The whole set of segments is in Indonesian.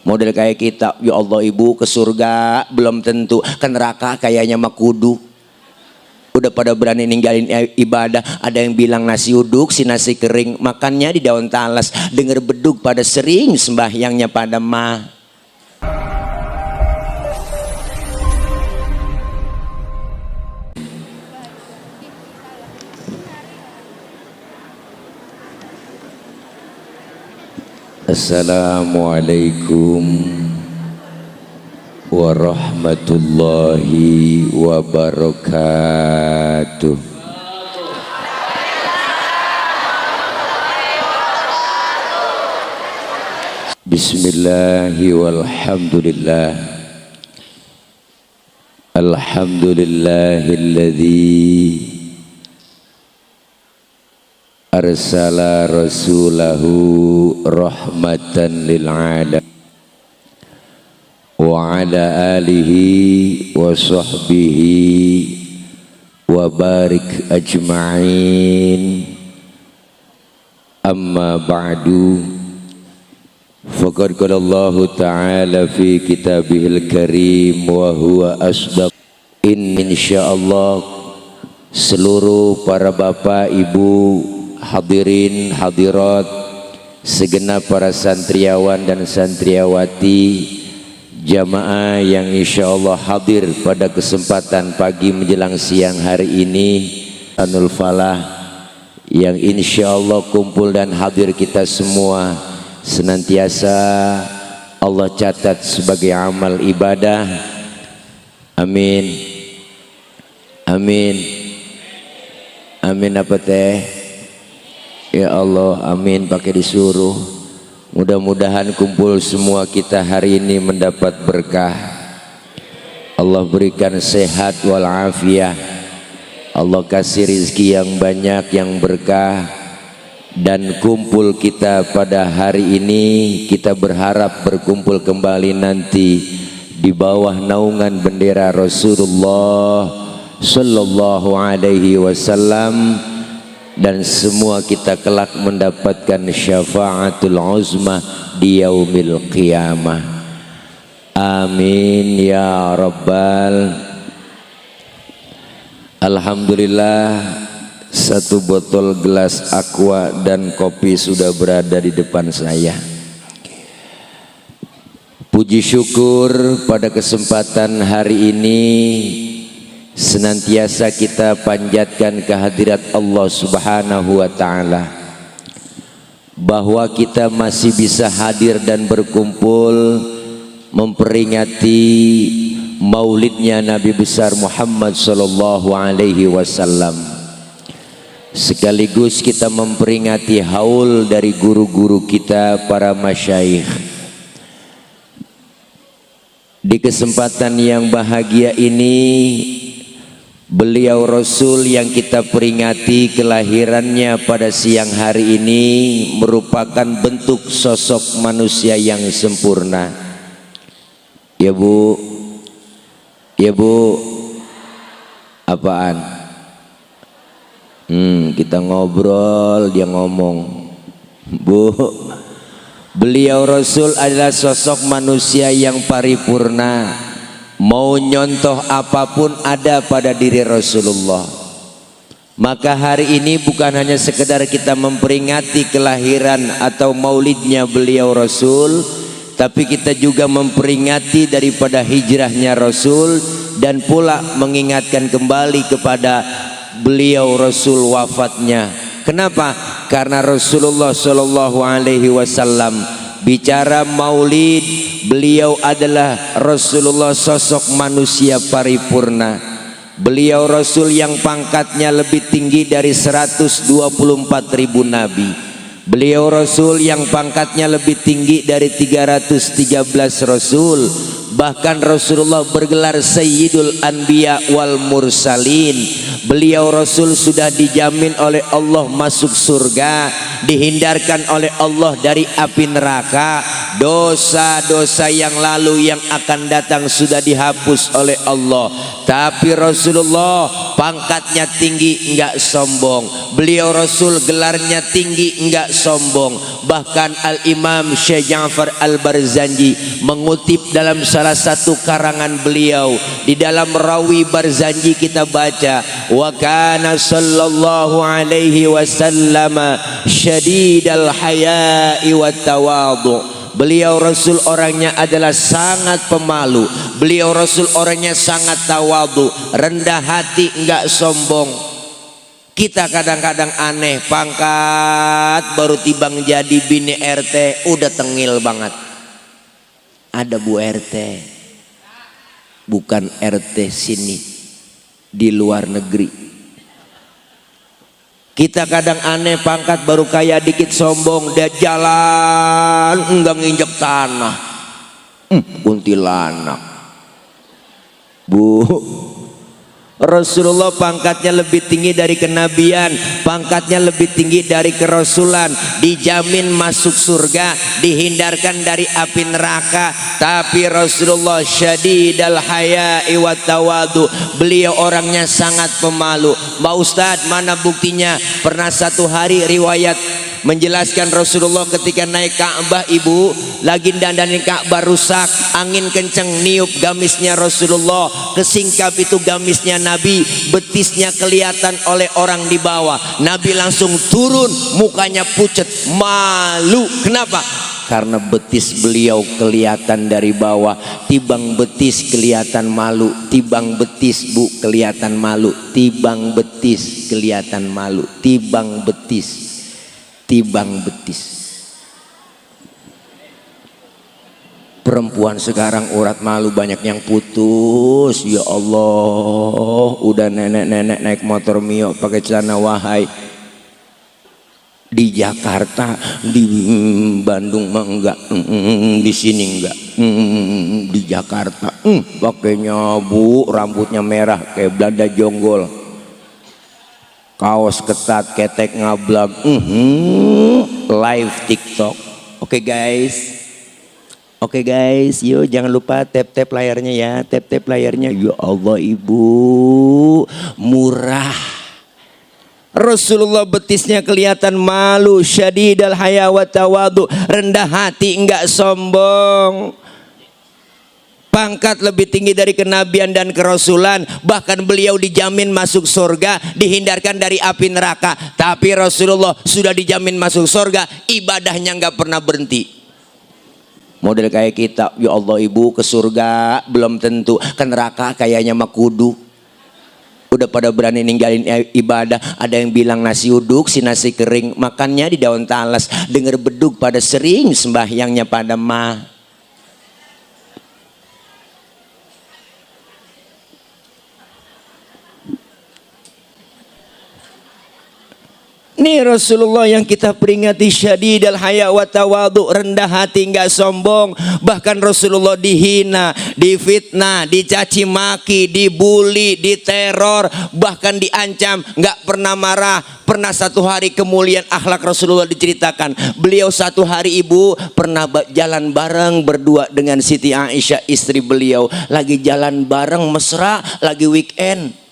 Model kayak kita, ya Allah ibu ke surga belum tentu, ke neraka kayaknya mah kudu. Udah pada berani ninggalin ibadah. Ada yang bilang nasi uduk, si nasi kering, makannya di daun talas. Dengar beduk pada sering, sembahyangnya pada mah. Assalamualaikum warahmatullahi wabarakatuh. Bismillahi walhamdulillah. Alhamdulillahilladzi arsala rasulahu rahmatan lil alamin wa ala alihi wa sahbihi wa barik ajma'in. Amma ba'du, faqad qala Allah ta'ala fi kitabihil karim wa huwa asdaq. Insyaallah seluruh para bapak ibu hadirin hadirat, segenap para santriawan dan santriawati, jamaah yang insyaallah hadir pada kesempatan pagi menjelang siang hari ini, Anul Falah yang insyaallah kumpul dan hadir kita semua senantiasa Allah catat sebagai amal ibadah. Amin. Amin. Amin apa teh? Ya Allah, amin pakai disuruh. Mudah-mudahan kumpul semua kita hari ini mendapat berkah. Allah berikan sehat walafiat. Allah kasih rizki yang banyak yang berkah. Dan kumpul kita pada hari ini, kita berharap berkumpul kembali nanti di bawah naungan bendera Rasulullah Sallallahu Alaihi Wasallam. Dan semua kita kelak mendapatkan syafaatul uzma di yaumil qiyamah. Amin ya rabbal. Alhamdulillah, satu botol gelas aqua dan kopi sudah berada di depan saya. Puji syukur pada kesempatan hari ini senantiasa kita panjatkan kehadirat Allah Subhanahu wa ta'ala, bahwa kita masih bisa hadir dan berkumpul memperingati maulidnya Nabi besar Muhammad sallallahu alaihi wasallam. Sekaligus kita memperingati haul dari guru-guru kita para masyayikh. Di kesempatan yang bahagia ini, beliau Rasul yang kita peringati kelahirannya pada siang hari ini merupakan bentuk sosok manusia yang sempurna. Ya Bu, ya Bu, apaan? Kita ngobrol, dia ngomong. Bu, beliau Rasul adalah sosok manusia yang paripurna. Mau nyontoh apapun ada pada diri Rasulullah. Maka hari ini bukan hanya sekedar kita memperingati kelahiran atau maulidnya beliau Rasul, tapi kita juga memperingati daripada hijrahnya Rasul dan pula mengingatkan kembali kepada beliau Rasul wafatnya. Kenapa? Karena Rasulullah Shallallahu Alaihi Wasallam bicara maulid, beliau adalah Rasulullah sosok manusia paripurna. Beliau Rasul yang pangkatnya lebih tinggi dari 124.000 nabi. Beliau Rasul yang pangkatnya lebih tinggi dari 313 Rasul. Bahkan Rasulullah bergelar Sayyidul Anbiya wal Mursalin. Beliau Rasul sudah dijamin oleh Allah masuk surga, dihindarkan oleh Allah dari api neraka. Dosa-dosa yang lalu yang akan datang sudah dihapus oleh Allah. Tapi Rasulullah pangkatnya tinggi, enggak sombong. Beliau Rasul gelarnya tinggi, enggak sombong. Bahkan Al-Imam Syekh Ja'far Al-Barzanji mengutip dalam salah satu karangan beliau, di dalam Rawi Barzanji kita baca, wa kana sallallahu alaihi wasallam syadidal haya'i wat tawadhu. Beliau Rasul orangnya adalah sangat pemalu. Beliau Rasul orangnya sangat tawadhu, rendah hati, enggak sombong. Kita kadang-kadang aneh, pangkat baru tibang jadi bini RT udah tengil banget. Ada Bu RT, bukan RT sini, di luar negeri. Kita kadang aneh, pangkat baru kaya dikit sombong, dia jalan enggak nginjek tanah. Kuntilanak. Bu, Rasulullah pangkatnya lebih tinggi dari kenabian, pangkatnya lebih tinggi dari kerasulan, dijamin masuk surga, dihindarkan dari api neraka. Tapi Rasulullah syadidal haya'i wat tawadhu, beliau orangnya sangat pemalu. Mbak Ustadz, mana buktinya? Pernah satu hari riwayat menjelaskan Rasulullah ketika naik Ka'bah, ibu lagi dandanin Ka'bah rusak, angin kenceng niup gamisnya Rasulullah, kesingkap itu gamisnya Nabi, betisnya kelihatan oleh orang di bawah. Nabi langsung turun, mukanya pucat, malu. Kenapa? Karena betis beliau kelihatan dari bawah. Tibang betis kelihatan malu, tibang betis bu kelihatan malu, tibang betis kelihatan malu, tibang betis, tibang betis. Perempuan sekarang urat malu banyak yang putus. Ya Allah, udah nenek-nenek naik motor Mio pakai celana wahai. Di Jakarta, di Bandung mah enggak, di sini enggak. Di Jakarta pakainya bu, rambutnya merah kayak Belanda jonggol, kaos ketat, ketek ngablag, live TikTok. Oke guys, yuk jangan lupa tap layarnya ya, tap layarnya. Ya Allah ibu, murah. Rasulullah betisnya kelihatan malu, syadidal haya wa tawadhu, rendah hati, enggak sombong. Pangkat lebih tinggi dari kenabian dan kerasulan. Bahkan beliau dijamin masuk surga, dihindarkan dari api neraka. Tapi Rasulullah sudah dijamin masuk surga, ibadahnya enggak pernah berhenti. Model kayak kita, ya Allah ibu, ke surga belum tentu, ke neraka kayaknya mah kudu. Udah pada berani ninggalin ibadah. Ada yang bilang nasi uduk, si nasi kering, makannya di daun talas. Dengar beduk pada sering, sembahyangnya pada mah. Nih Rasulullah yang kita peringati, syadidal haya wa tawadhu, rendah hati, enggak sombong. Bahkan Rasulullah dihina, difitnah, dicaci maki, dibully, diteror, bahkan diancam, enggak pernah marah. Pernah satu hari kemuliaan akhlak Rasulullah diceritakan. Beliau satu hari ibu pernah jalan bareng berdua dengan Siti Aisyah istri beliau. Lagi jalan bareng mesra, lagi weekend.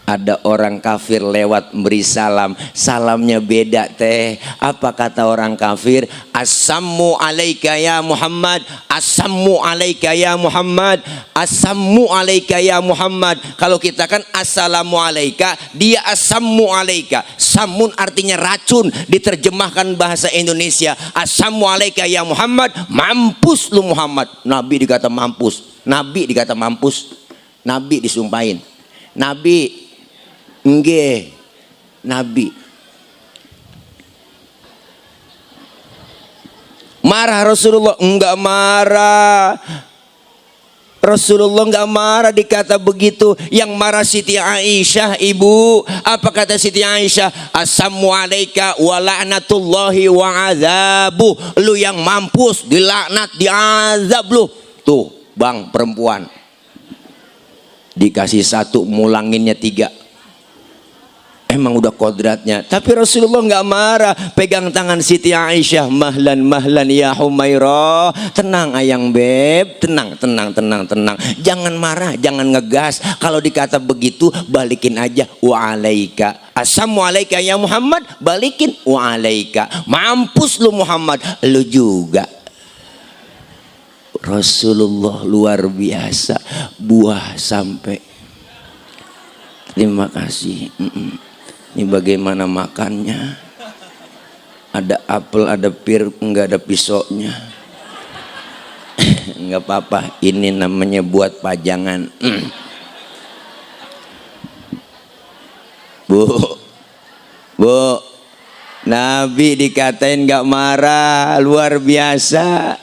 Ada orang kafir lewat beri salam, salamnya beda teh. Apa kata orang kafir? Assammu alaika ya Muhammad, assammu alaika ya Muhammad, assammu alaika ya Muhammad. Kalau kita kan assalamu alaika, dia assammu alaika. Samun artinya racun, diterjemahkan bahasa Indonesia. Assammu alaika ya Muhammad, mampus lu Muhammad. Nabi dikata mampus, Nabi dikata mampus, Nabi disumpahin, Nabi nggih, Nabi marah. Rasulullah enggak marah. Rasulullah enggak marah dikata begitu. Yang marah Siti Aisyah ibu. Apa kata Siti Aisyah? Assammu alaika wa la'natullahi wa azabuh. Lu yang mampus, dilaknat, diazab lu. tuh bang perempuan dikasih 1 mulanginnya 3. Emang udah kodratnya. Tapi Rasulullah nggak marah. Pegang tangan Siti Aisyah, mahlan mahlan ya Humairah. Tenang ayang beb, tenang tenang tenang tenang. Jangan marah, jangan ngegas. Kalau dikata begitu balikin aja, wa'alaika. Assalamualaikum ya Muhammad, balikin wa'alaika. Mampus lu Muhammad, lu juga. Rasulullah luar biasa, buah sampai. Terima kasih. Ini bagaimana makannya? Ada apel, ada pir, enggak ada pisaunya. Enggak apa-apa, ini namanya buat pajangan. Bu, Nabi dikatain enggak marah, luar biasa.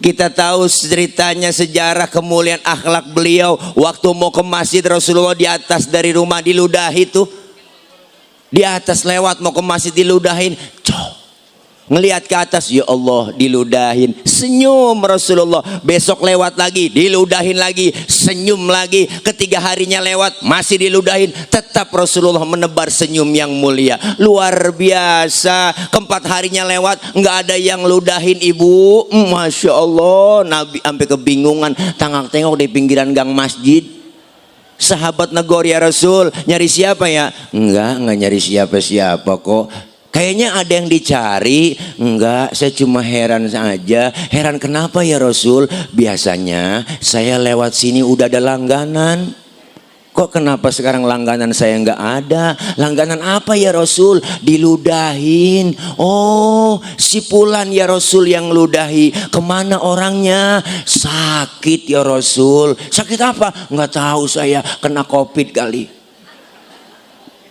Kita tahu ceritanya, sejarah kemuliaan akhlak beliau waktu mau ke masjid. Rasulullah di atas dari rumah diludahi tuh, di atas lewat mau ke masjid diludahin, ngelihat ke atas, ya Allah diludahin, senyum Rasulullah. Besok lewat lagi diludahin lagi, senyum lagi. Ketiga harinya lewat masih diludahin, tetap Rasulullah menebar senyum yang mulia, luar biasa. Keempat harinya lewat nggak ada yang ludahin ibu, masya Allah. Nabi sampai kebingungan, tengok-tengok di pinggiran gang masjid. Sahabat negor, ya Rasul nyari siapa ya? Enggak nyari siapa-siapa kok. Kayaknya ada yang dicari. Enggak, saya cuma heran saja. Heran kenapa ya Rasul? Biasanya saya lewat sini udah ada langganan. Kok kenapa sekarang langganan saya enggak ada? Langganan apa ya Rasul? Diludahin. Oh, si Fulan ya Rasul yang ludahi. Kemana orangnya? Sakit ya Rasul. Sakit apa? Enggak tahu saya, kena COVID kali.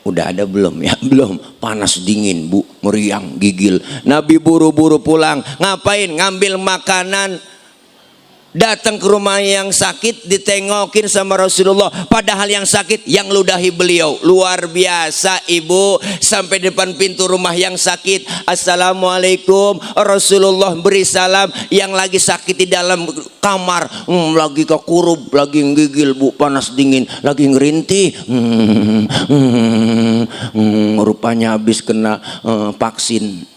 Udah ada belum ya? Belum. Panas dingin bu, meriang, gigil. Nabi buru-buru pulang. Ngapain? Ngambil makanan. Datang ke rumah yang sakit, ditengokin sama Rasulullah. Padahal yang sakit yang ludahi beliau. Luar biasa ibu. Sampai depan pintu rumah yang sakit, assalamualaikum. Rasulullah beri salam. Yang lagi sakit di dalam kamar, lagi kekurup, lagi gigil bu, panas dingin, lagi ngerintih. Rupanya habis kena vaksin.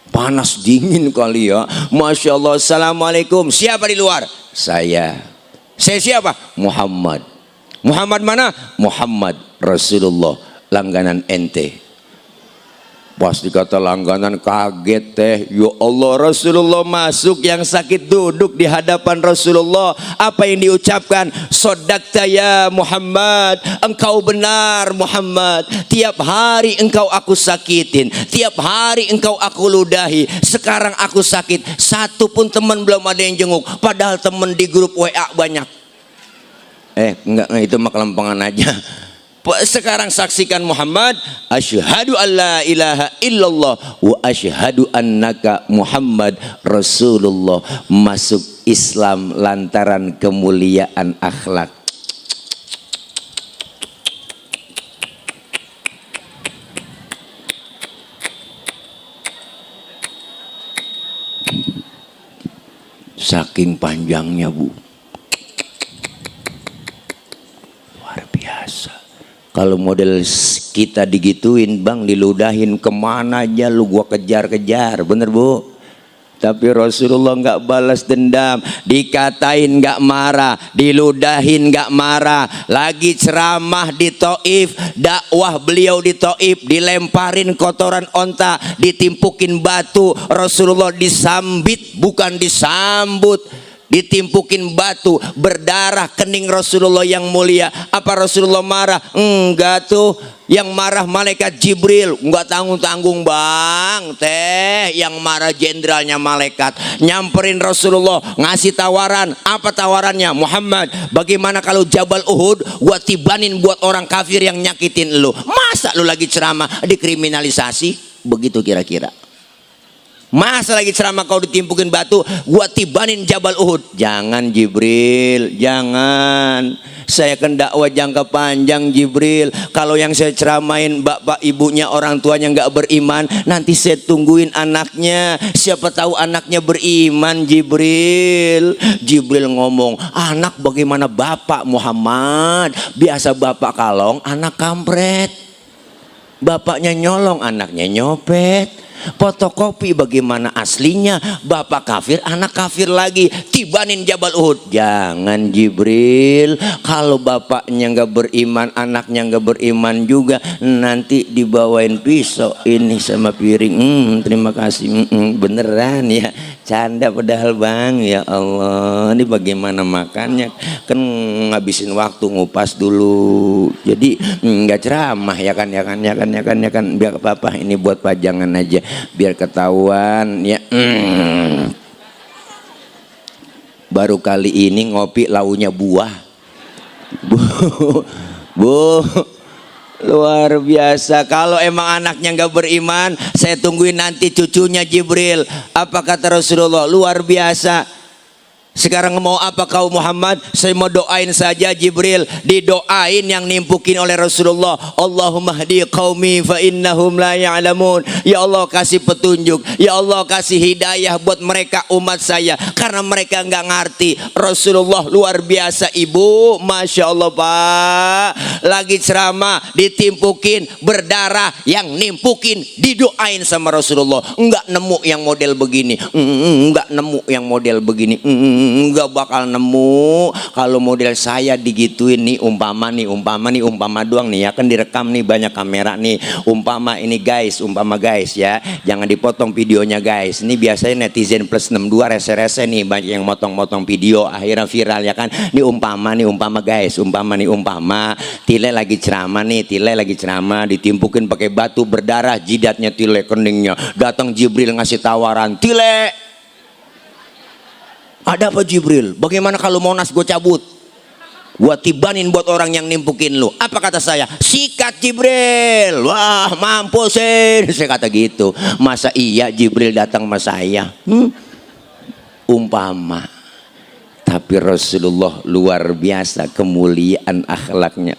Panas dingin kali ya. Masya Allah. Assalamualaikum. Siapa di luar? Saya siapa? Muhammad. Muhammad mana? Muhammad Rasulullah, langganan ente. Pas dikata langganan kaget teh. Ya Allah, Rasulullah masuk, yang sakit duduk di hadapan Rasulullah. Apa yang diucapkan? Sodakta ya Muhammad, engkau benar Muhammad. Tiap hari engkau aku sakitin, tiap hari engkau aku ludahi. Sekarang aku sakit, satu pun teman belum ada yang jenguk. Padahal teman di grup WA banyak. Enggak, itu mah kelempangan aja. Sekarang saksikan Muhammad, asyhadu alla ilaha illallah wa asyhadu annaka Muhammad Rasulullah. Masuk Islam lantaran kemuliaan akhlak. Saking panjangnya bu, luar biasa. Kalau model kita digituin bang, diludahin, kemana aja lu gua kejar-kejar, bener bu. Tapi Rasulullah nggak balas dendam, dikatain nggak marah, diludahin nggak marah. Lagi ceramah di Taif, dakwah beliau di Taif, dilemparin kotoran onta, ditimpukin batu. Rasulullah disambit, bukan disambut. Ditimpukin batu, berdarah kening Rasulullah yang mulia. Apa Rasulullah marah? Enggak tuh. Yang marah malaikat Jibril. Enggak tanggung-tanggung bang teh. Yang marah jenderalnya malaikat. Nyamperin Rasulullah, ngasih tawaran. Apa tawarannya? Muhammad, bagaimana kalau Jabal Uhud gua tibanin buat orang kafir yang nyakitin lu? Masa lu lagi ceramah dikriminalisasi? Begitu kira-kira. Masa lagi ceramah kau ditimpukin batu, gua tibanin Jabal Uhud. Jangan Jibril, jangan. Saya kan dakwah jangka panjang Jibril. Kalau yang saya ceramain bapak ibunya orang tuanya nggak beriman, nanti saya tungguin anaknya. Siapa tahu anaknya beriman Jibril. Jibril ngomong, anak bagaimana bapak Muhammad? Biasa bapak kalong, anak kampret. Bapaknya nyolong, anaknya nyopet. Fotokopi bagaimana aslinya, bapak kafir, anak kafir lagi. Tibanin Jabal Uhud. Jangan Jibril. Kalau bapaknya nggak beriman, anaknya nggak beriman juga, nanti dibawain pisau ini sama piring. Terima kasih. Beneran ya, canda padahal bang. Ya Allah, ini bagaimana makannya? Kan ngabisin waktu ngupas dulu. Jadi nggak ceramah ya kan. Biar apa ini buat pajangan aja, biar ketahuan ya. Baru kali ini ngopi launya buah. Bu, luar biasa. Kalau emang anaknya nggak beriman, saya tungguin nanti cucunya Jibril. Apa kata Rasulullah? Luar biasa. Sekarang mau apa kau Muhammad? Saya mau doain saja Jibril. Didoain yang nimpukin oleh Rasulullah. Allahumma hdi qaumi fa innahum la ya'lamun. Ya Allah kasih petunjuk, ya Allah kasih hidayah buat mereka umat saya, karena mereka nggak ngerti. Rasulullah luar biasa ibu, masya Allah pak. Lagi ceramah ditimpukin berdarah, yang nimpukin didoain sama Rasulullah. Enggak nemu yang model begini, enggak nemu yang model begini, enggak bakal nemu. Kalau model saya digituin nih, umpama doang nih ya kan, direkam nih banyak kamera nih. Umpama guys ya, jangan dipotong videonya guys. Ini biasanya netizen plus 62 rese-rese nih, banyak yang motong-motong video akhirnya viral ya kan. Ini umpama guys, Tile lagi ceramah ditimpukin pakai batu berdarah jidatnya Tile, keningnya. Datang Jibril ngasih tawaran, Tile, ada apa Jibril? Bagaimana kalau Monas gue cabut? Gue tibanin buat orang yang nimpukin lu. Apa kata saya? Sikat Jibril. Wah mampusin. Saya kata gitu. Masa iya Jibril datang sama saya? Umpama. Tapi Rasulullah luar biasa kemuliaan akhlaknya.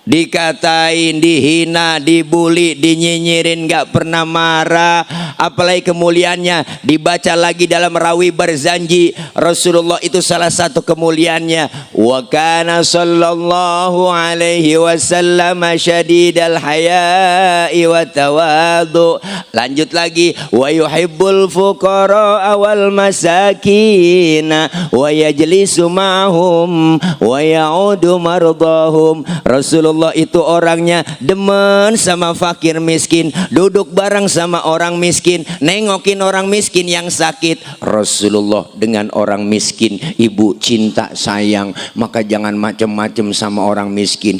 Dikatain, dihina, dibully, dinyinyirin, gak pernah marah. Apalagi kemuliaannya dibaca lagi dalam Rawi Barzanji. Rasulullah itu salah satu kemuliaannya, wa kana sallallahu alaihi wasallam syadidal haya'i wa tawadu. Lanjut lagi, wa yuhibbul fuqara wal masakin wa yajlisu ma'hum wa ya'udu mardahum. Rasulullah itu orangnya demen sama fakir miskin, duduk bareng sama orang miskin, nengokin orang miskin yang sakit. Rasulullah dengan orang miskin ibu cinta sayang, maka jangan macem-macem sama orang miskin.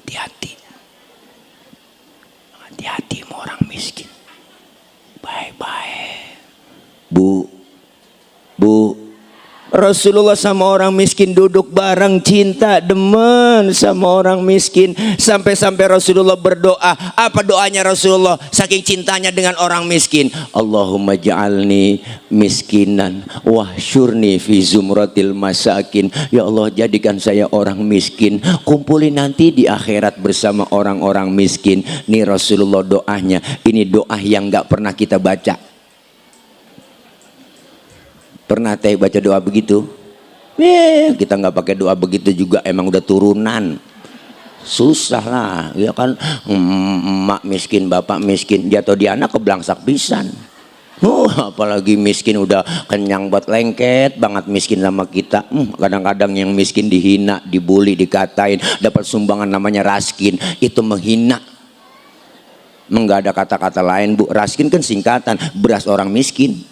Hati-hati sama orang miskin. Bye-bye bu. Rasulullah sama orang miskin duduk bareng, cinta, demen sama orang miskin. Sampai-sampai Rasulullah berdoa. Apa doanya Rasulullah saking cintanya dengan orang miskin? Allahumma ja'alni miskinan wahsyurni fi zumratil masakin. Ya Allah, jadikan saya orang miskin, kumpulin nanti di akhirat bersama orang-orang miskin. Nih Rasulullah doanya. Ini doa yang gak pernah kita baca. Pernah teh baca doa begitu? Kita nggak pakai doa begitu juga, emang udah turunan. Susah lah, ya kan. Emak miskin, bapak miskin, jatuh di anak keblangsak pisan. Apalagi miskin udah kenyang buat lengket banget miskin sama kita. Kadang-kadang yang miskin dihina, dibully, dikatain, dapat sumbangan namanya raskin, itu menghina. Nggak ada kata-kata lain bu. Raskin kan singkatan beras orang miskin.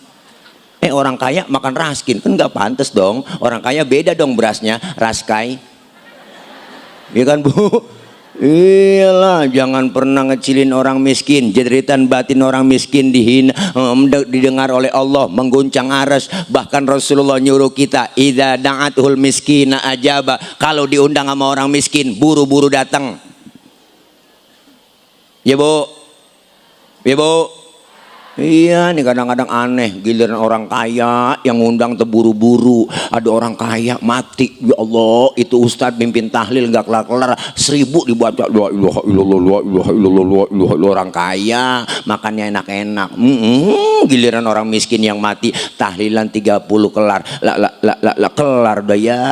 Orang kaya makan raskin kan nggak pantas dong. Orang kaya beda dong berasnya, raskai. Iya kan bu? Iyalah, jangan pernah ngecilin orang miskin. Jeritan batin orang miskin dihina, didengar oleh Allah, mengguncang aras. Bahkan Rasulullah nyuruh kita, idza da'atul miskina ajaba. Kalau diundang sama orang miskin, buru-buru datang. Ya Bu, ya Bu. Iya, nih kadang-kadang aneh, giliran orang kaya yang ngundang terburu-buru. Ada orang kaya mati, ya Allah, itu ustadz pimpin tahlil nggak kelar-kelar, 1000 dibaca, la ilaha illallah, orang kaya makannya enak-enak. Giliran orang miskin yang mati, tahlilan 30 kelar, kelar dah ya.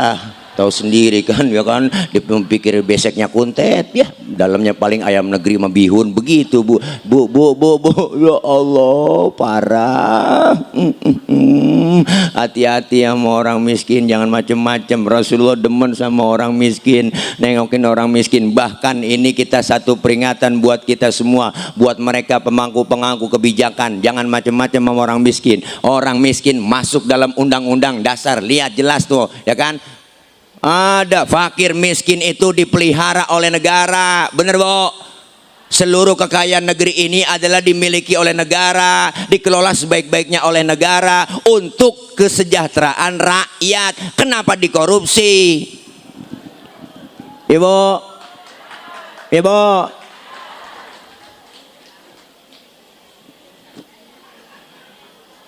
Tahu sendiri kan, ya kan, dipikir beseknya kuntet ya, dalamnya paling ayam negeri sama bihun begitu Bu. Ya Allah, parah. Hati-hati sama orang miskin, jangan macem-macem. Rasulullah demen sama orang miskin, nengokin orang miskin. Bahkan ini kita satu peringatan buat kita semua, buat mereka pemangku-pemangku kebijakan, jangan macem-macem sama orang miskin. Orang miskin masuk dalam undang-undang dasar, lihat jelas tuh, ya kan. Ada fakir miskin itu dipelihara oleh negara, bener Bu. Seluruh kekayaan negeri ini adalah dimiliki oleh negara, dikelola sebaik-baiknya oleh negara untuk kesejahteraan rakyat. Kenapa dikorupsi? Ibu, Ibu.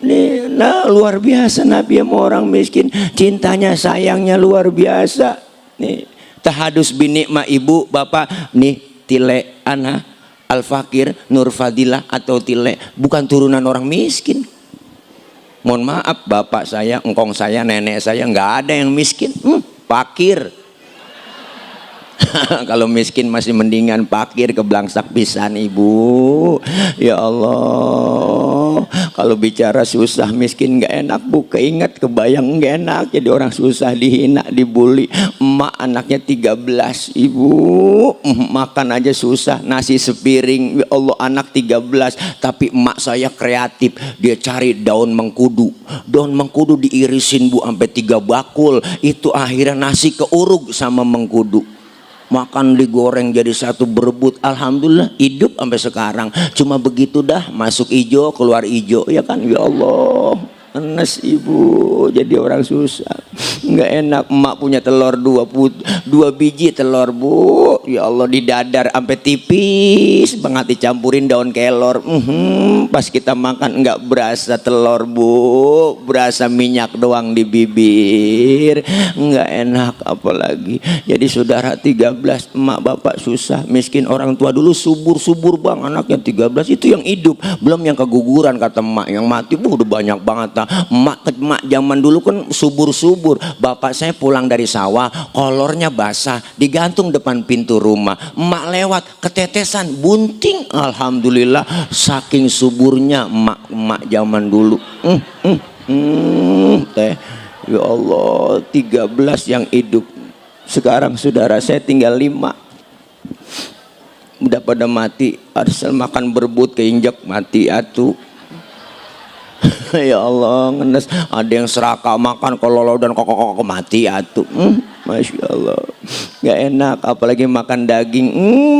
Nih, nah luar biasa Nabi sama orang miskin, cintanya sayangnya luar biasa. Nih, tahadus binikma ibu bapak, nih Tile Ana Al Fakir Nur Fadilah atau Tile bukan turunan orang miskin. Mohon maaf, bapak saya, engkong saya, nenek saya nggak ada yang miskin, fakir. Kalau miskin masih mendingan fakir, keblangsak pisan ibu. Ya Allah, kalau bicara susah miskin nggak enak Bu, keinget kebayang nggak enak jadi orang susah, dihina, dibully. Emak anaknya 13 ibu, makan aja susah, nasi sepiring. Ya Allah, anak 13, tapi emak saya kreatif, dia cari daun mengkudu. Daun mengkudu diirisin Bu sampai 3 bakul, itu akhirnya nasi keurug sama mengkudu. Makan digoreng jadi satu, berebut. Alhamdulillah hidup sampai sekarang. Cuma begitu dah, masuk ijo keluar ijo, ya kan. Ya Allah, enes ibu jadi orang susah, nggak enak. Emak punya telur 2 biji telur Bu, ya Allah, di dadar sampai tipis banget, dicampurin daun kelor. Pas kita makan nggak berasa telur Bu, berasa minyak doang di bibir, nggak enak. Apalagi jadi saudara 13, emak bapak susah, miskin. Orang tua dulu subur bang, anaknya 13, itu yang hidup, belum yang keguguran kata emak. Yang mati Bu udah banyak banget. Emak zaman dulu kan subur. Bapak saya pulang dari sawah, kolornya basah, digantung depan pintu rumah. Emak lewat, ketetesan bunting. Alhamdulillah, saking suburnya emak zaman dulu. Teh, ya Allah, 13 yang hidup. Sekarang saudara saya tinggal 5. Udah pada mati, harus makan berebut, keinjak mati atuh. Ya Allah, ngenes. Ada yang serakah makan kololo dan kok mati atuh. Masya Allah, nggak enak. Apalagi makan daging,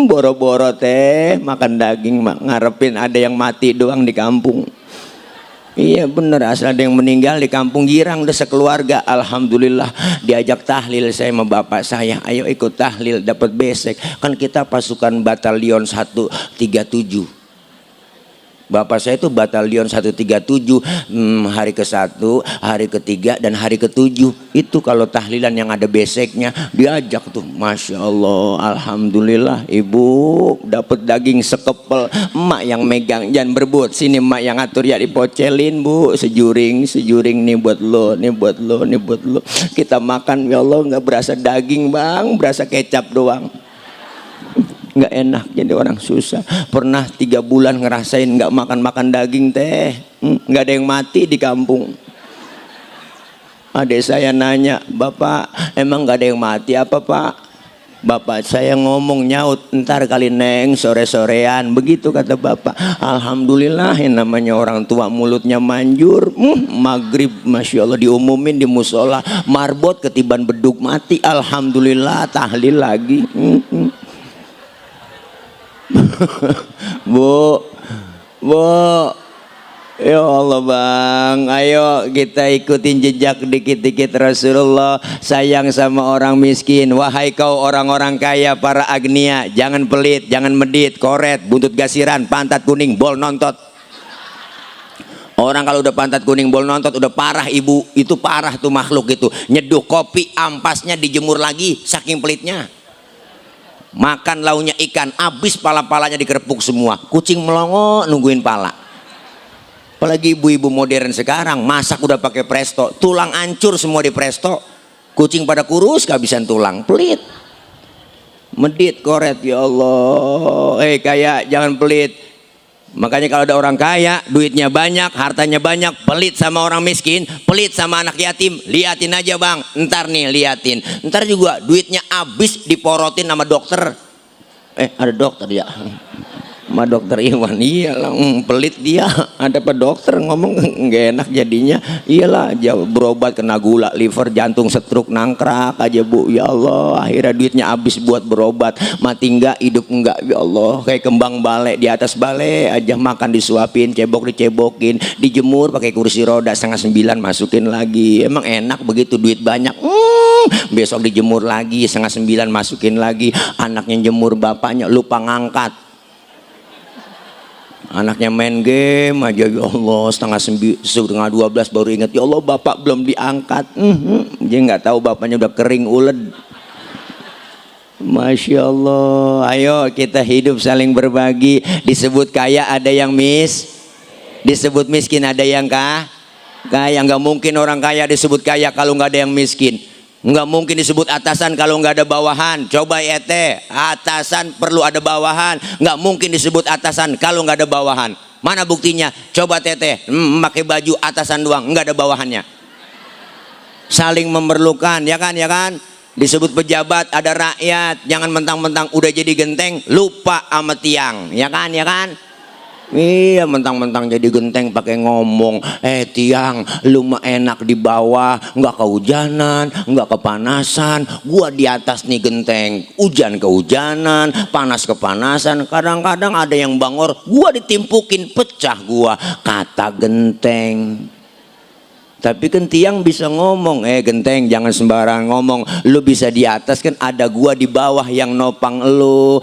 boro-boro teh makan daging, ngarepin ada yang mati doang di kampung. Iya bener, asal ada yang meninggal di kampung girang udah sekeluarga. Alhamdulillah diajak tahlil saya sama bapak saya, ayo ikut tahlil dapat besek. Kan kita pasukan batalion 137. Bapak saya itu batalion 137, hari ke-1, hari ke-3, dan hari ke-7. Itu kalau tahlilan yang ada beseknya diajak tuh. Masya Allah, Alhamdulillah ibu dapat daging sekepel. Emak yang megang, jangan berebut. Sini emak yang ngatur ya, dipocelin Bu, sejuring nih buat lo, nih buat lo, nih buat lo. Kita makan, ya Allah, nggak berasa daging bang, berasa kecap doang. Nggak enak jadi orang susah. Pernah 3 bulan ngerasain nggak makan daging teh, nggak ada yang mati di kampung. Adik saya nanya, bapak emang nggak ada yang mati apa Pak? Bapak saya ngomong nyaut, ntar kali neng sore-sorean, begitu kata bapak. Alhamdulillah, yang namanya orang tua mulutnya manjur. Maghrib Masya Allah diumumin di musola, marbot ketiban beduk mati. Alhamdulillah tahlil lagi. Bu, bu, ya Allah bang, ayo kita ikutin jejak dikit-dikit Rasulullah. Sayang sama orang miskin. Wahai kau orang-orang kaya, para agnia, jangan pelit, jangan medit, koret, buntut gasiran, pantat kuning, bol nontot. Orang kalau udah pantat kuning, bol nontot, udah parah ibu. Itu parah tuh makhluk itu. Nyeduh kopi, ampasnya dijemur lagi, saking pelitnya. Makan launya ikan, habis pala-palanya dikerepuk semua. Kucing melongo nungguin pala. Apalagi ibu-ibu modern sekarang masak udah pakai presto, tulang hancur semua di presto, kucing pada kurus kehabisan tulang, pelit, medit, koret, ya Allah. Kaya jangan pelit. Makanya kalau ada orang kaya, duitnya banyak, hartanya banyak, pelit sama orang miskin, pelit sama anak yatim, liatin aja bang, ntar nih liatin, ntar juga duitnya habis diporotin sama dokter. Ada dokter ya. Sama dokter Iwan, iyalah pelit dia. Ada apa dokter ngomong nggak enak jadinya. Iyalah berobat kena gula, liver, jantung, stroke, nangkrak aja bu. Ya Allah, akhirnya duitnya habis buat berobat. Mati enggak, hidup enggak, ya Allah. Kayak kembang balai, di atas balai aja, makan disuapin, cebok dicebokin, dijemur pakai kursi roda, 8:30 masukin lagi. Emang enak begitu, duit banyak. Besok dijemur lagi, 8:30 masukin lagi. Anaknya jemur, bapaknya lupa ngangkat. Anaknya main game aja, ya Allah, 11:30 baru ingat, ya Allah bapak belum diangkat. Dia nggak tahu bapaknya udah kering uled. Masya Allah. Ayo kita hidup saling berbagi. Disebut kaya ada yang disebut miskin ada yang kaya. Nggak mungkin orang kaya disebut kaya kalau nggak ada yang miskin. Nggak mungkin disebut atasan kalau nggak ada bawahan. Coba atasan perlu ada bawahan. Nggak mungkin disebut atasan kalau nggak ada bawahan. Mana buktinya? Coba pakai baju atasan doang, nggak ada bawahannya. Saling memerlukan, ya kan, ya kan. Disebut pejabat ada rakyat. Jangan mentang-mentang udah jadi genteng lupa sama tiang, ya kan, ya kan. Iya, mentang-mentang jadi genteng pakai ngomong, tiang, lu mah enak di bawah, nggak kehujanan, nggak kepanasan. Gua di atas nih genteng, hujan kehujanan, panas kepanasan. Kadang-kadang ada yang bangor, gua ditimpukin, pecah gua. Kata genteng. Tapi kan tiang bisa ngomong, genteng jangan sembarangan ngomong. Lu bisa di atas kan, ada gua di bawah yang nopang lu.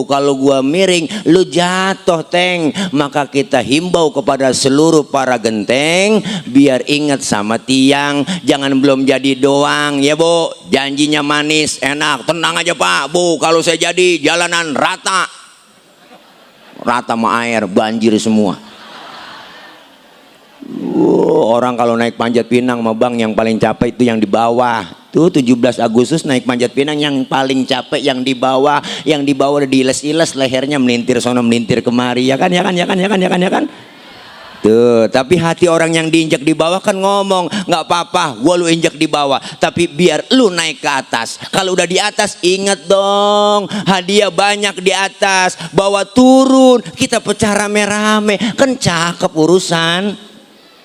Kalau gua miring, lu jatuh teng. Maka kita himbau kepada seluruh para genteng biar ingat sama tiang. Jangan belum jadi doang ya bu. Janjinya manis, enak, tenang aja pak bu. Kalau saya jadi jalanan rata sama air, banjir semua. Orang kalau naik Panjat Pinang mah bang, yang paling capek itu yang di bawah. Tuh 17 Agustus naik Panjat Pinang yang paling capek yang di bawah. Yang di bawah udah diiles-iles lehernya, melintir sono melintir kemari, ya kan, ya kan, ya kan, ya kan, ya kan, ya kan. Tuh, tapi hati orang yang diinjak di bawah kan ngomong, nggak apa-apa, gua lu injak di bawah, tapi biar lu naik ke atas. Kalau udah di atas, inget dong, hadiah banyak di atas. Bawa turun, kita pecah rame-rame, kan cakep urusan.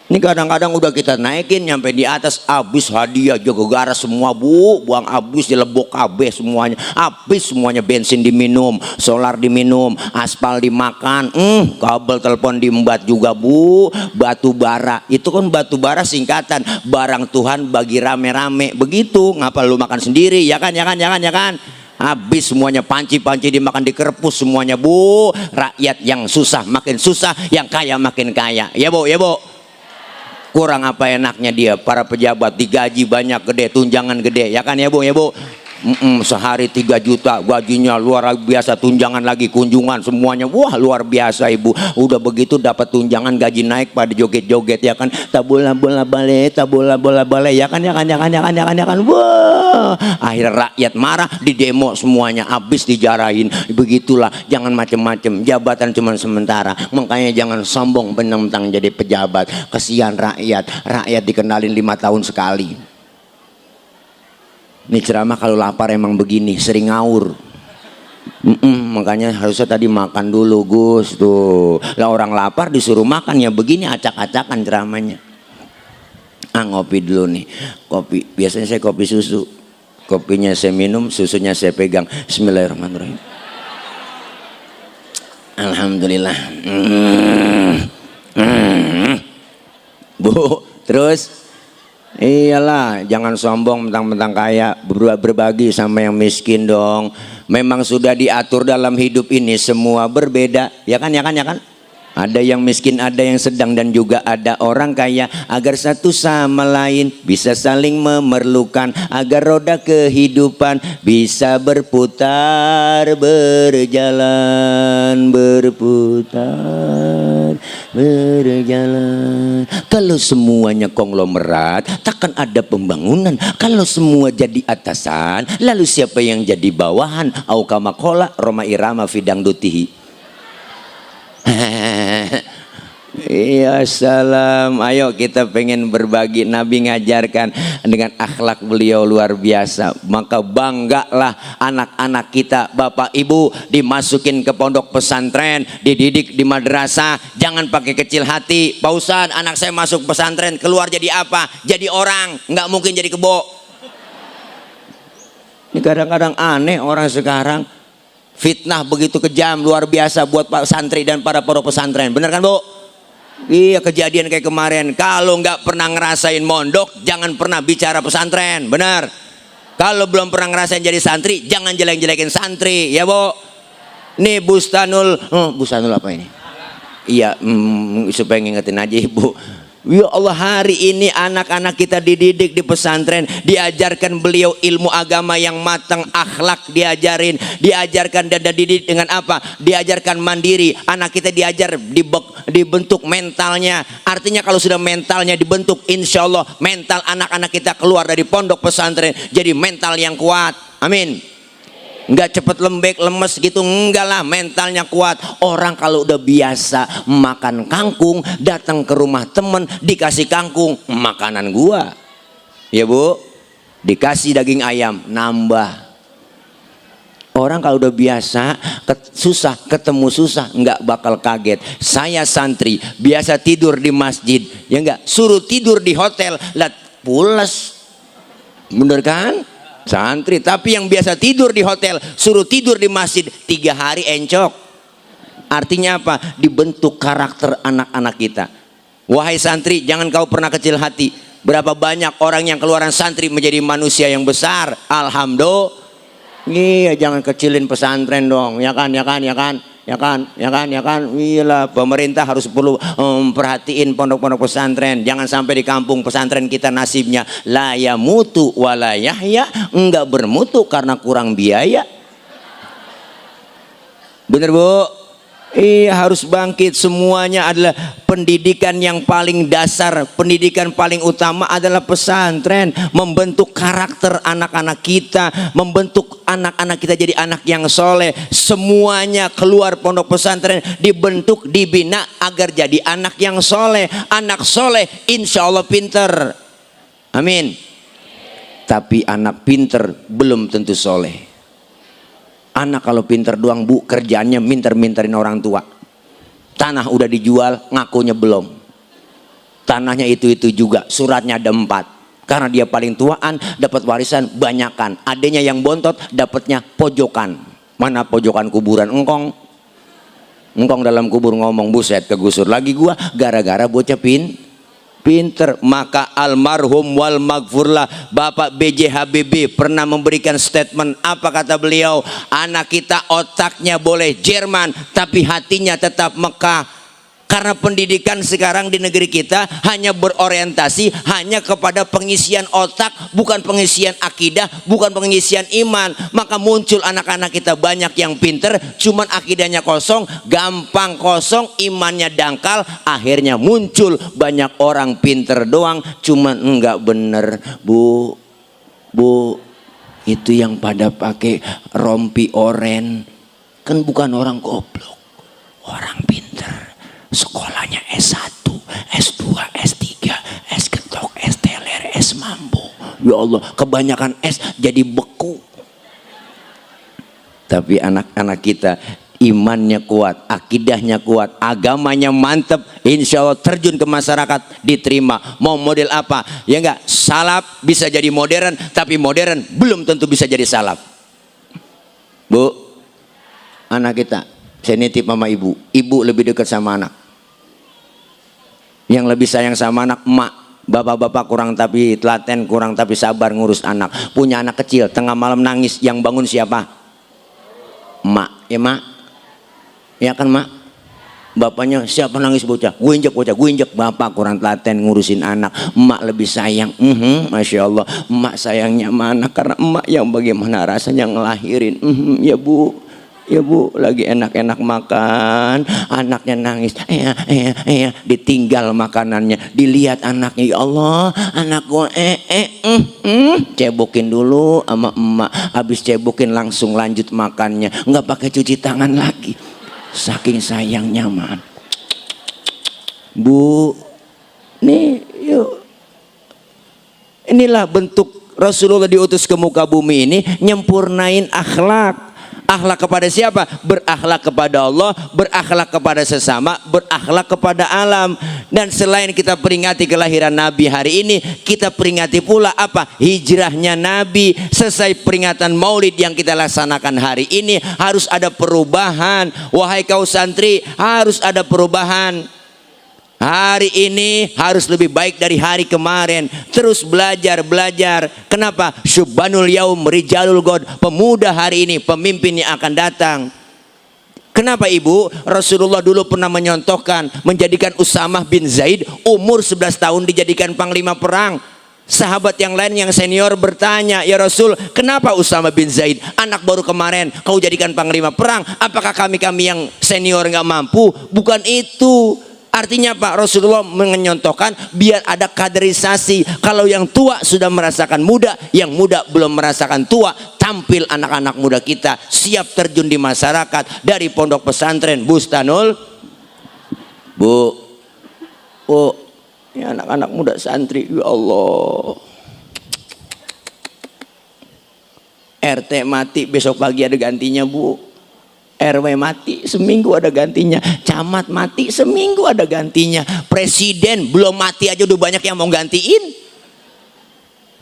Ini kadang-kadang udah kita naikin nyampe di atas, habis hadiah jago garas semua bu, buang habis, dilebok KB semuanya, habis semuanya. Bensin diminum, solar diminum, aspal dimakan, kabel telepon diembat juga bu. Batu bara, itu kan batu bara singkatan barang Tuhan bagi rame-rame, begitu. Ngapa lu makan sendiri, ya kan, ya kan, ya kan, ya kan. Habis semuanya, panci-panci dimakan, dikerpus semuanya bu. Rakyat yang susah makin susah, yang kaya makin kaya, ya bu, ya bu. Kurang apa enaknya dia, para pejabat digaji banyak, gede, tunjangan gede, ya kan ya bu, ya bu. Sehari 3 juta gajinya, luar biasa. Tunjangan lagi, kunjungan, semuanya wah luar biasa ibu. Udah begitu dapat tunjangan, gaji naik, pada joget-joget, ya kan. Tabola bola bale, tabola bola bale, ya kan, ya kan, ya kan, ya kan, ya kan, ya kan. Wah, akhirnya rakyat marah, di demo semuanya, habis dijarahin. Begitulah, jangan macem-macem, jabatan cuma sementara. Makanya jangan sombong mentang-mentang jadi pejabat. Kesian rakyat, rakyat dikenalin 5 tahun sekali. Ini ceramah kalau lapar emang begini, sering ngawur. Makanya harusnya tadi makan dulu Gus tuh. Lah orang lapar disuruh makan ya begini, acak-acakan ceramahnya. Ngopi dulu nih. Kopi, biasanya saya kopi susu. Kopinya saya minum, susunya saya pegang. Bismillahirrahmanirrahim. Alhamdulillah. Bu, terus iyalah, jangan sombong mentang-mentang kaya, berbagi sama yang miskin dong. Memang sudah diatur dalam hidup ini semua berbeda, ya kan, ya kan, ya kan. Ada yang miskin, ada yang sedang, dan juga ada orang kaya, agar satu sama lain bisa saling memerlukan, agar roda kehidupan bisa berputar, berjalan, berputar, berjalan. Kalau semuanya konglomerat, takkan ada pembangunan. Kalau semua jadi atasan, lalu siapa yang jadi bawahan? Au kama qala Roma Irama fidang dutihi. Iya, salam. Ayo kita pengen berbagi. Nabi ngajarkan dengan akhlak beliau luar biasa. Maka banggalah anak-anak kita, bapak ibu, dimasukin ke pondok pesantren, dididik di madrasah. Jangan pakai kecil hati. Pak Ustadz, anak saya masuk pesantren, keluar jadi apa? Jadi orang, nggak mungkin jadi kebo. Ini kadang-kadang aneh orang sekarang. Fitnah begitu kejam, luar biasa buat pak santri dan para pondok pesantren. Bener kan, Bu? Iya, kejadian kayak kemarin. Kalau nggak pernah ngerasain mondok, jangan pernah bicara pesantren. Benar. Kalau belum pernah ngerasain jadi santri, jangan jelek-jelekin santri, ya Bu. Nih Bustanul, Bustanul apa ini? Iya, supaya ngingetin aja Ibu. Ya Allah, hari ini anak-anak kita dididik di pesantren, diajarkan beliau ilmu agama yang matang, akhlak diajarkan dan dididik dengan apa? Diajarkan mandiri. Anak kita diajar dibentuk mentalnya. Artinya kalau sudah mentalnya dibentuk, insya Allah mental anak-anak kita keluar dari pondok pesantren jadi mental yang kuat. Amin. Nggak cepet lembek, lemes gitu, enggak lah, mentalnya kuat. Orang kalau udah biasa makan kangkung, datang ke rumah temen dikasih kangkung, makanan gua, ya Bu, dikasih daging ayam, nambah. Orang kalau udah biasa susah ketemu susah, nggak bakal kaget. Saya santri biasa tidur di masjid, ya nggak, suruh tidur di hotel, lihat pules, bener kan? Santri, tapi yang biasa tidur di hotel suruh tidur di masjid 3 hari encok. Artinya apa? Dibentuk karakter anak-anak kita. Wahai santri, jangan kau pernah kecil hati. Berapa banyak orang yang keluaran santri menjadi manusia yang besar. Alhamdulillah. Iya, jangan kecilin pesantren dong, ya kan, ya kan, ya kan, ya kan, ya kan, ya kan. Iyalah, pemerintah harus perlu perhatiin pondok-pondok pesantren. Jangan sampai di kampung pesantren kita nasibnya la ya mutu wala yahya, enggak bermutu karena kurang biaya. Bener Bu? Iya, harus bangkit. Semuanya adalah pendidikan yang paling dasar, pendidikan paling utama adalah pesantren. Membentuk karakter anak-anak kita, membentuk anak-anak kita jadi anak yang soleh. Semuanya keluar pondok pesantren dibentuk, dibina agar jadi anak yang soleh. Anak soleh insya Allah pinter. Amin. Tapi anak pinter belum tentu soleh. Anak kalau pinter doang Bu, kerjaannya minter-minterin orang tua. Tanah udah dijual, ngakunya belum. Tanahnya itu-itu juga, suratnya ada 4. Karena dia paling tuaan, dapat warisan banyakan. Adanya yang bontot, dapatnya pojokan. Mana pojokan kuburan? Engkong dalam kubur ngomong, buset kegusur lagi gua gara-gara bocah pinter. Maka almarhum wal maghfurlah Bapak B.J. Habibie pernah memberikan statement. Apa kata beliau? Anak kita otaknya boleh Jerman tapi hatinya tetap Mekah. Karena pendidikan sekarang di negeri kita hanya berorientasi hanya kepada pengisian otak, bukan pengisian akidah, bukan pengisian iman. Maka muncul anak-anak kita banyak yang pinter, cuman akidahnya kosong, gampang kosong, imannya dangkal. Akhirnya muncul banyak orang pinter doang, cuman enggak bener. Bu, itu yang pada pakai rompi oren kan bukan orang goblok, orang pinter. Sekolahnya S1, S2, S3, S ketok, S teler, S mambo. Ya Allah, kebanyakan S jadi beku. Tapi anak-anak kita imannya kuat, akidahnya kuat, agamanya mantep, insya Allah terjun ke masyarakat diterima. Mau model apa? Ya enggak, salaf bisa jadi modern, tapi modern belum tentu bisa jadi salaf. Bu, anak kita Saya nitip sama ibu. Ibu lebih dekat sama anak. Yang lebih sayang sama anak emak. Bapak-bapak kurang tapi telaten, kurang tapi sabar ngurus anak. Punya anak kecil, tengah malam nangis, yang bangun siapa? Emak. Ya mak? Ya kan mak? Bapaknya, siapa nangis bocah? Gue injek bocah, gue injek. Bapak kurang telaten ngurusin anak. Emak lebih sayang. Masya Allah. Emak sayangnya mana? Karena emak yang bagaimana rasanya ngelahirin. Ya bu, ya bu, lagi enak-enak makan, anaknya nangis. Ditinggal makanannya. Dilihat anaknya, ya Allah, anak gue cebokin dulu sama emak. Habis cebokin langsung lanjut makannya. Nggak pakai cuci tangan lagi. Saking sayangnya man. Bu, nih yuk. Inilah bentuk Rasulullah diutus ke muka bumi ini, nyempurnain akhlak. Akhlak kepada siapa? Berakhlak kepada Allah, berakhlak kepada sesama, berakhlak kepada alam. Dan selain kita peringati kelahiran Nabi hari ini, kita peringati pula apa? Hijrahnya Nabi. Selesai peringatan Maulid yang kita laksanakan hari ini, harus ada perubahan. Wahai kau santri, harus ada perubahan. Hari ini harus lebih baik dari hari kemarin. Terus belajar. Kenapa? Syubbanul yaum rijalul god. Pemuda hari ini, pemimpin yang akan datang. Kenapa ibu? Rasulullah dulu pernah menyontohkan, menjadikan Usamah bin Zaid umur 11 tahun dijadikan panglima perang. Sahabat yang lain yang senior bertanya, ya Rasul, kenapa Usamah bin Zaid, anak baru kemarin kau jadikan panglima perang? Apakah kami yang senior nggak mampu? Bukan itu. Artinya Pak, Rasulullah menyontohkan biar ada kaderisasi. Kalau yang tua sudah merasakan muda, yang muda belum merasakan tua. Tampil anak-anak muda kita siap terjun di masyarakat. Dari pondok pesantren Bustanul. Bu, ini anak-anak muda santri, ya Allah. RT mati, besok pagi ada gantinya bu. RW mati, seminggu ada gantinya. Camat mati, seminggu ada gantinya. Presiden belum mati aja udah banyak yang mau gantiin.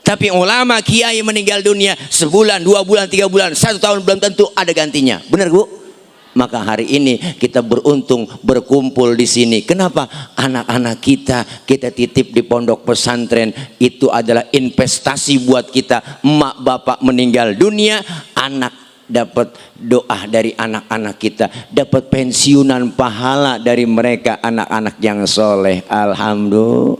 Tapi ulama, kiai meninggal dunia sebulan, 2 bulan, 3 bulan, 1 tahun belum tentu ada gantinya. Benar bu? Maka hari ini kita beruntung berkumpul di sini. Kenapa? Anak-anak kita titip di pondok pesantren. Itu adalah investasi buat kita. Emak bapak meninggal dunia, anak dapat doa dari anak-anak kita, dapat pensiunan pahala dari mereka, anak-anak yang soleh. Alhamdulillah.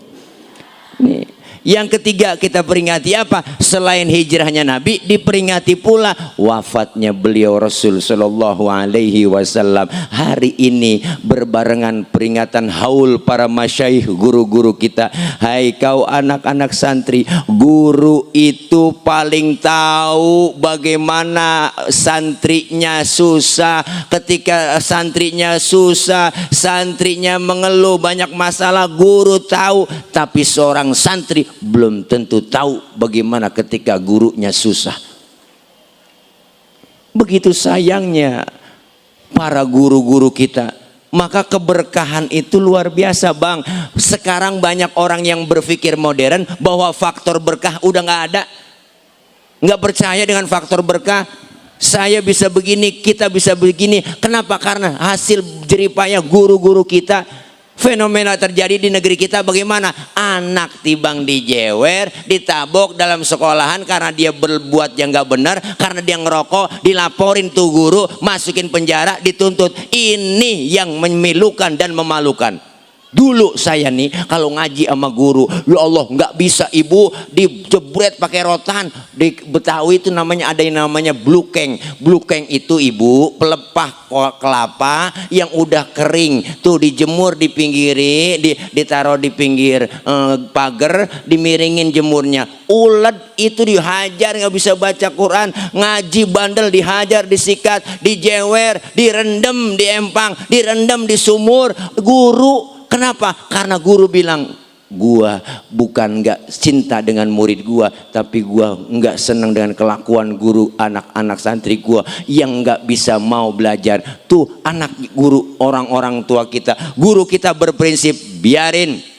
Nih. Yang ketiga kita peringati apa? Selain hijrahnya Nabi, diperingati pula wafatnya beliau Rasul Shallallahu Alaihi Wasallam. Hari ini berbarengan peringatan haul para masyaikh, guru-guru kita. Hai kau anak-anak santri, guru itu paling tahu bagaimana santrinya susah. Ketika santrinya susah, santrinya mengeluh banyak masalah, guru tahu. Tapi seorang santri belum tentu tahu bagaimana ketika gurunya susah. Begitu sayangnya para guru-guru kita. Maka keberkahan itu luar biasa bang. Sekarang banyak orang yang berpikir modern bahwa faktor berkah udah nggak ada. Nggak percaya dengan faktor berkah. Saya bisa begini, kita bisa begini. Kenapa? Karena hasil jeripaya guru-guru kita. Fenomena terjadi di negeri kita bagaimana? Anak tibang dijewer, ditabok dalam sekolahan karena dia berbuat yang gak benar, karena dia ngerokok, dilaporin tuh guru, masukin penjara, dituntut. Ini yang memilukan dan memalukan. Dulu saya nih kalau ngaji sama guru, ya Allah nggak bisa ibu dijebret pakai rotan. Di Betawi itu namanya ada yang namanya blukeng. Blukeng itu ibu pelepah kelapa yang udah kering tuh dijemur di pinggiri, ditaruh di pinggir pagar, dimiringin jemurnya. Ulet itu dihajar nggak bisa baca Quran, ngaji bandel dihajar, disikat, dijewer, direndam di empang, direndam di sumur. Guru kenapa? Karena guru bilang, gua bukan nggak cinta dengan murid gua, tapi gua nggak senang dengan kelakuan guru anak-anak santri gua yang nggak bisa mau belajar. Tuh anak guru, orang-orang tua kita, guru kita berprinsip biarin.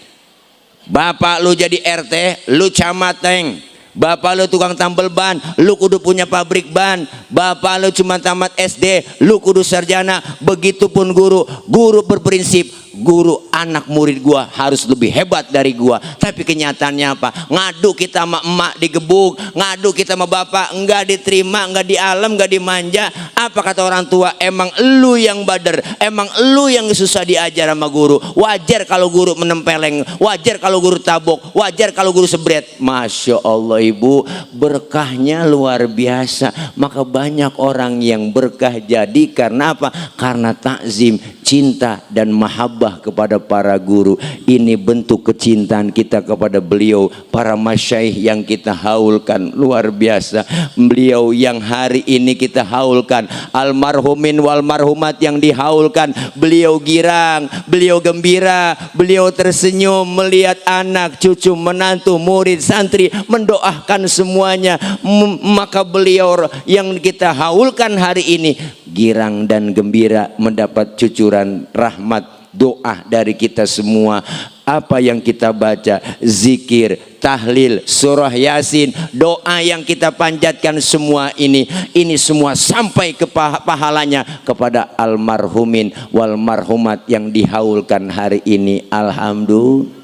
Bapak lu jadi RT, lu camat teng, Bapak lu tukang tambal ban, lu kudu punya pabrik ban. Bapak lu cuma tamat SD, lu kudu sarjana. Begitupun guru. Guru berprinsip, guru anak murid gua harus lebih hebat dari gua. Tapi kenyataannya apa? Ngadu kita sama emak digebuk, ngadu kita sama bapak enggak diterima, enggak dialem, enggak dimanja. Apa kata orang tua? Emang lu yang bader, emang lu yang susah diajar sama guru. Wajar kalau guru menempeleng, wajar kalau guru tabok, wajar kalau guru sebret. Masya Allah ibu, berkahnya luar biasa. Maka banyak orang yang berkah jadi karena apa? Karena takzim, cinta dan mahabbah kepada para guru. Ini bentuk kecintaan kita kepada beliau, para masyaikh yang kita haulkan luar biasa. Beliau yang hari ini kita haulkan, almarhumin wal marhumat yang dihaulkan. Beliau girang, beliau gembira, beliau tersenyum melihat anak, cucu, menantu, murid, santri mendoakan semuanya. Maka beliau yang kita haulkan hari ini girang dan gembira mendapat cucuran rahmat doa dari kita semua. Apa yang kita baca, zikir, tahlil, surah yasin, doa yang kita panjatkan semua ini semua sampai ke pahalanya kepada almarhumin wal marhumat yang dihaulkan hari ini. Alhamdulillah.